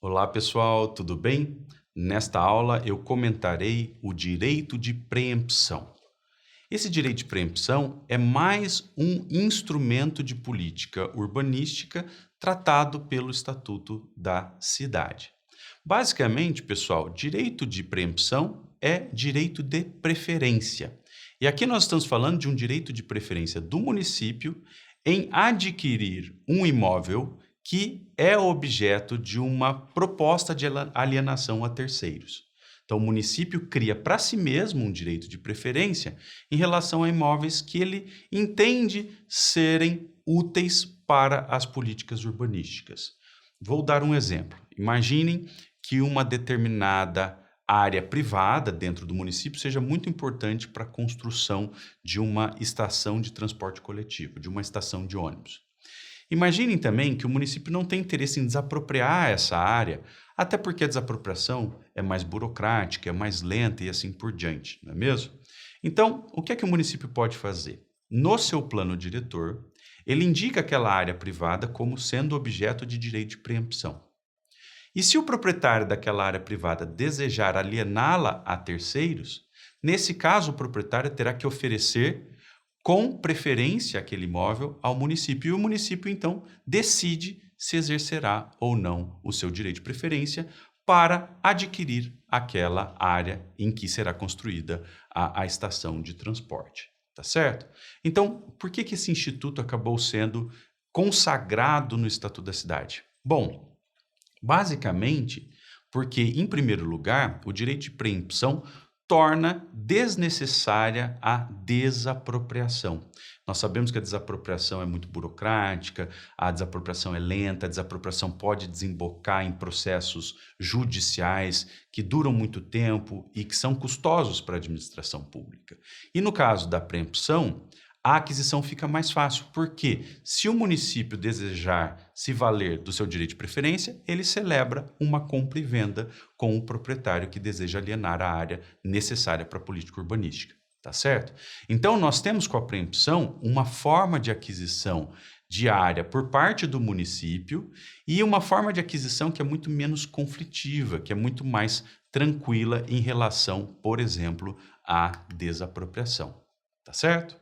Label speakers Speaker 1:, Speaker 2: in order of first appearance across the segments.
Speaker 1: Olá, pessoal, tudo bem? Nesta aula eu comentarei o direito de preempção. Esse direito de preempção é mais um instrumento de política urbanística tratado pelo Estatuto da Cidade. Basicamente, pessoal, direito de preempção é direito de preferência. E aqui nós estamos falando de um direito de preferência do município em adquirir um imóvel que é objeto de uma proposta de alienação a terceiros. Então, o município cria para si mesmo um direito de preferência em relação a imóveis que ele entende serem úteis para as políticas urbanísticas. Vou dar um exemplo. Imaginem que uma determinada área privada dentro do município seja muito importante para a construção de uma estação de transporte coletivo, de uma estação de ônibus. Imaginem também que o município não tem interesse em desapropriar essa área, até porque a desapropriação é mais burocrática, é mais lenta e assim por diante, não é mesmo? Então, o que é que o município pode fazer? No seu plano diretor, ele indica aquela área privada como sendo objeto de direito de preempção. E se o proprietário daquela área privada desejar aliená-la a terceiros, nesse caso o proprietário terá que oferecer com preferência aquele imóvel ao município. E o município, então, decide se exercerá ou não o seu direito de preferência para adquirir aquela área em que será construída a estação de transporte. Tá certo? Então, por que esse instituto acabou sendo consagrado no Estatuto da Cidade? Bom, basicamente porque, em primeiro lugar, o direito de preempção torna desnecessária a desapropriação. Nós sabemos que a desapropriação é muito burocrática, a desapropriação é lenta, a desapropriação pode desembocar em processos judiciais que duram muito tempo e que são custosos para a administração pública. E no caso da preempção, a aquisição fica mais fácil, porque se o município desejar se valer do seu direito de preferência, ele celebra uma compra e venda com o proprietário que deseja alienar a área necessária para a política urbanística, tá certo? Então, nós temos com a preempção uma forma de aquisição de área por parte do município e uma forma de aquisição que é muito menos conflitiva, que é muito mais tranquila em relação, por exemplo, à desapropriação, tá certo?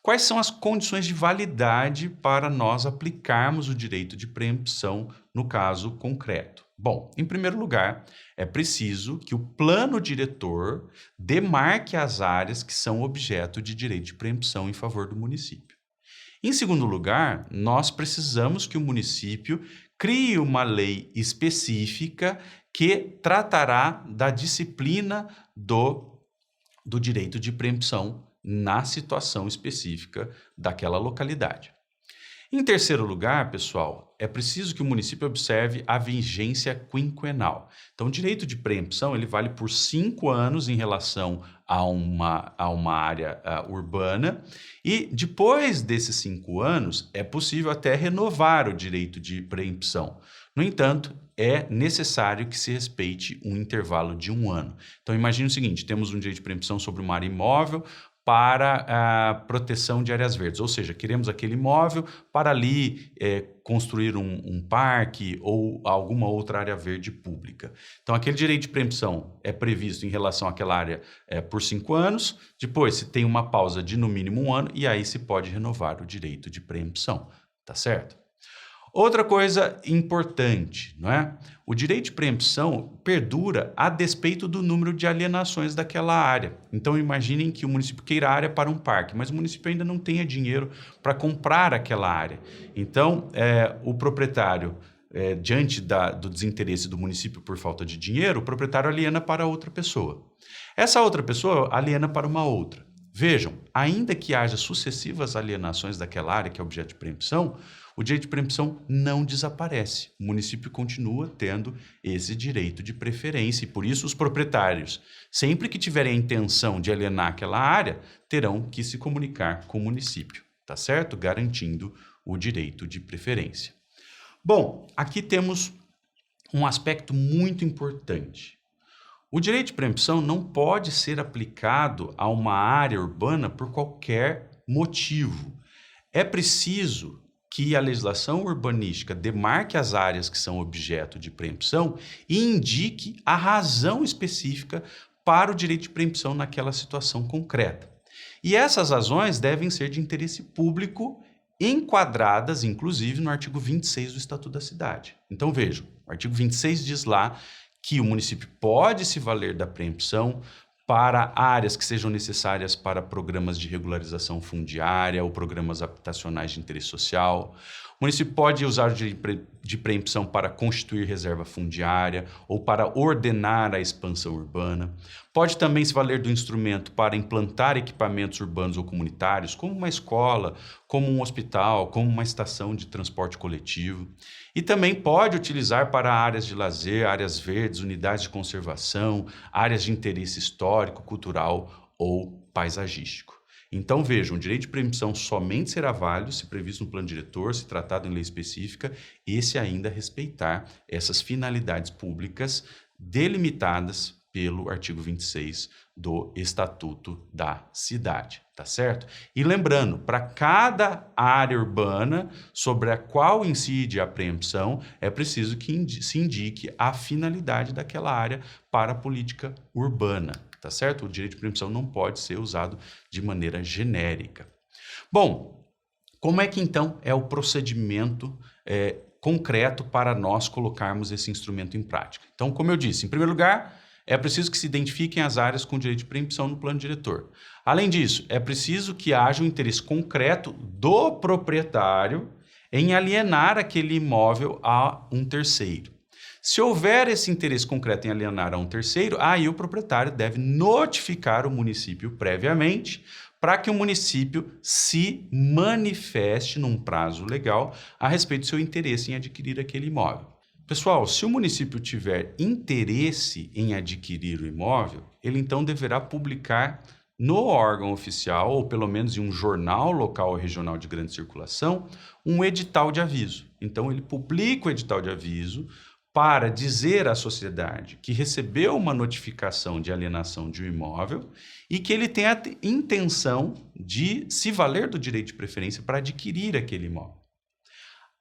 Speaker 1: Quais são as condições de validade para nós aplicarmos o direito de preempção no caso concreto? Bom, em primeiro lugar, é preciso que o plano diretor demarque as áreas que são objeto de direito de preempção em favor do município. Em segundo lugar, nós precisamos que o município crie uma lei específica que tratará da disciplina do direito de preempção na situação específica daquela localidade. Em terceiro lugar, pessoal, é preciso que o município observe a vigência quinquenal. Então, o direito de preempção ele vale por 5 anos em relação a uma área urbana e depois desses 5 anos é possível até renovar o direito de preempção. No entanto, é necessário que se respeite um intervalo de 1 ano. Então, imagine o seguinte, temos um direito de preempção sobre uma área imóvel, para a proteção de áreas verdes, ou seja, queremos aquele imóvel para ali construir um parque ou alguma outra área verde pública. Então, aquele direito de preempção é previsto em relação àquela área por 5 anos, depois se tem uma pausa de no mínimo 1 ano e aí se pode renovar o direito de preempção, tá certo? Outra coisa importante, não é? O direito de preempção perdura a despeito do número de alienações daquela área. Então, imaginem que o município queira área para um parque, mas o município ainda não tenha dinheiro para comprar aquela área. Então, o proprietário, diante do desinteresse do município por falta de dinheiro, o proprietário aliena para outra pessoa. Essa outra pessoa aliena para uma outra. Vejam, ainda que haja sucessivas alienações daquela área que é objeto de preempção, o direito de preempção não desaparece. O município continua tendo esse direito de preferência e, por isso, os proprietários, sempre que tiverem a intenção de alienar aquela área, terão que se comunicar com o município, tá certo? Garantindo o direito de preferência. Bom, aqui temos um aspecto muito importante. O direito de preempção não pode ser aplicado a uma área urbana por qualquer motivo. É preciso que a legislação urbanística demarque as áreas que são objeto de preempção e indique a razão específica para o direito de preempção naquela situação concreta. E essas razões devem ser de interesse público, enquadradas, inclusive, no artigo 26 do Estatuto da Cidade. Então, vejam, o artigo 26 diz lá que o município pode se valer da preempção para áreas que sejam necessárias para programas de regularização fundiária ou programas habitacionais de interesse social. O município pode usar o direito de preempção para constituir reserva fundiária ou para ordenar a expansão urbana. Pode também se valer do instrumento para implantar equipamentos urbanos ou comunitários, como uma escola, como um hospital, como uma estação de transporte coletivo. E também pode utilizar para áreas de lazer, áreas verdes, unidades de conservação, áreas de interesse histórico, cultural ou paisagístico. Então, vejam, o direito de preempção somente será válido se previsto no plano diretor, se tratado em lei específica, e se ainda respeitar essas finalidades públicas delimitadas pelo artigo 26 do Estatuto da Cidade, tá certo? E lembrando, para cada área urbana sobre a qual incide a preempção, é preciso que se indique a finalidade daquela área para a política urbana, tá certo? O direito de preempção não pode ser usado de maneira genérica. Bom, como é que então é o procedimento concreto para nós colocarmos esse instrumento em prática? Então, como eu disse, em primeiro lugar, é preciso que se identifiquem as áreas com direito de preempção no plano diretor. Além disso, é preciso que haja um interesse concreto do proprietário em alienar aquele imóvel a um terceiro. Se houver esse interesse concreto em alienar a um terceiro, aí o proprietário deve notificar o município previamente para que o município se manifeste num prazo legal a respeito do seu interesse em adquirir aquele imóvel. Pessoal, se o município tiver interesse em adquirir o imóvel, ele então deverá publicar no órgão oficial, ou pelo menos em um jornal local ou regional de grande circulação, um edital de aviso. Então, ele publica o edital de aviso para dizer à sociedade que recebeu uma notificação de alienação de um imóvel e que ele tem a intenção de se valer do direito de preferência para adquirir aquele imóvel.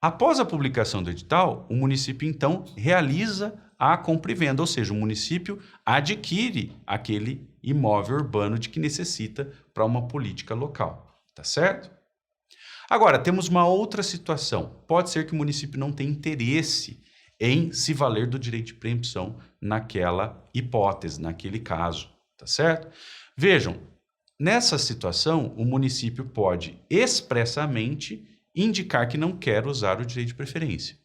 Speaker 1: Após a publicação do edital, o município, então, realiza a compra e venda, ou seja, o município adquire aquele imóvel urbano de que necessita para uma política local, tá certo? Agora, temos uma outra situação. Pode ser que o município não tenha interesse em se valer do direito de preempção naquela hipótese, naquele caso, tá certo? Vejam, nessa situação, o município pode expressamente indicar que não quer usar o direito de preferência.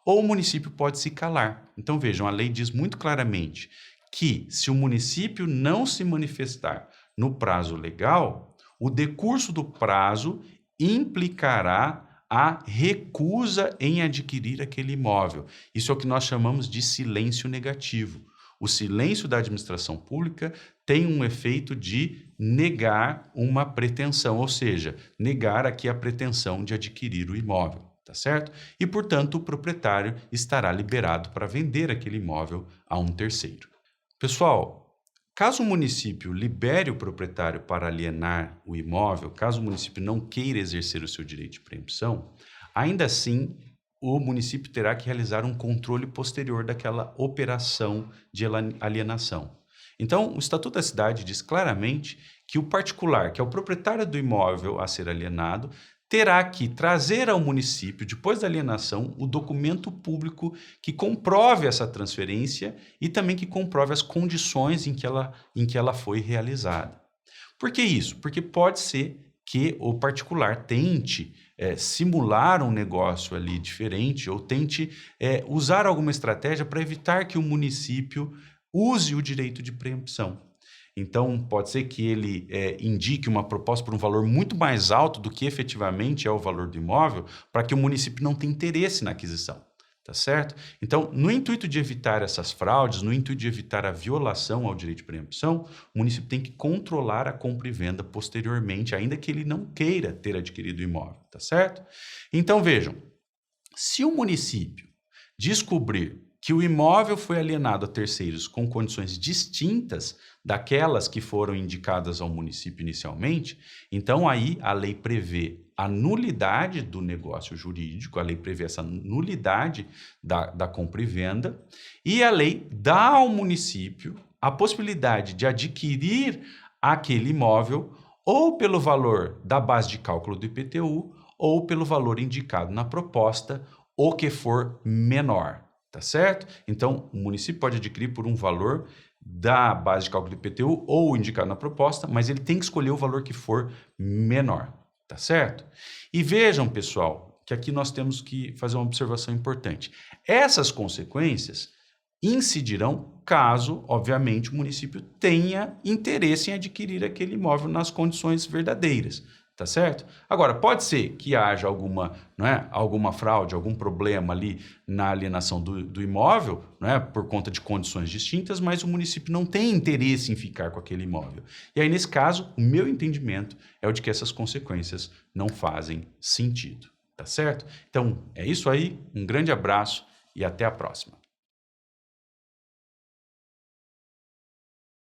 Speaker 1: Ou o município pode se calar. Então, vejam, a lei diz muito claramente que se o município não se manifestar no prazo legal, o decurso do prazo implicará a recusa em adquirir aquele imóvel. Isso é o que nós chamamos de silêncio negativo. O silêncio da administração pública tem um efeito de negar uma pretensão, ou seja, negar aqui a pretensão de adquirir o imóvel, tá certo? E, portanto, o proprietário estará liberado para vender aquele imóvel a um terceiro. Pessoal, caso o município libere o proprietário para alienar o imóvel, caso o município não queira exercer o seu direito de preempção, ainda assim, o município terá que realizar um controle posterior daquela operação de alienação. Então, o Estatuto da Cidade diz claramente que o particular, que é o proprietário do imóvel a ser alienado, terá que trazer ao município, depois da alienação, o documento público que comprove essa transferência e também que comprove as condições em que ela foi realizada. Por que isso? Porque pode ser que o particular tente simular um negócio ali diferente ou tente usar alguma estratégia para evitar que o município use o direito de preempção. Então, pode ser que ele indique uma proposta por um valor muito mais alto do que efetivamente é o valor do imóvel, para que o município não tenha interesse na aquisição, tá certo? Então, no intuito de evitar essas fraudes, no intuito de evitar a violação ao direito de preempção, o município tem que controlar a compra e venda posteriormente, ainda que ele não queira ter adquirido o imóvel, tá certo? Então, vejam, se o município descobrir que o imóvel foi alienado a terceiros com condições distintas daquelas que foram indicadas ao município inicialmente, então aí a lei prevê a nulidade do negócio jurídico, a lei prevê essa nulidade da compra e venda, e a lei dá ao município a possibilidade de adquirir aquele imóvel ou pelo valor da base de cálculo do IPTU ou pelo valor indicado na proposta, o que for menor, tá certo? Então, o município pode adquirir por um valor da base de cálculo do IPTU ou indicado na proposta, mas ele tem que escolher o valor que for menor, tá certo? E vejam, pessoal, que aqui nós temos que fazer uma observação importante. Essas consequências incidirão caso, obviamente, o município tenha interesse em adquirir aquele imóvel nas condições verdadeiras, tá certo? Agora, pode ser que haja alguma fraude, algum problema ali na alienação do imóvel, por conta de condições distintas, mas o município não tem interesse em ficar com aquele imóvel. E aí, nesse caso, o meu entendimento é o de que essas consequências não fazem sentido, tá certo? Então, é isso aí, um grande abraço e até a próxima.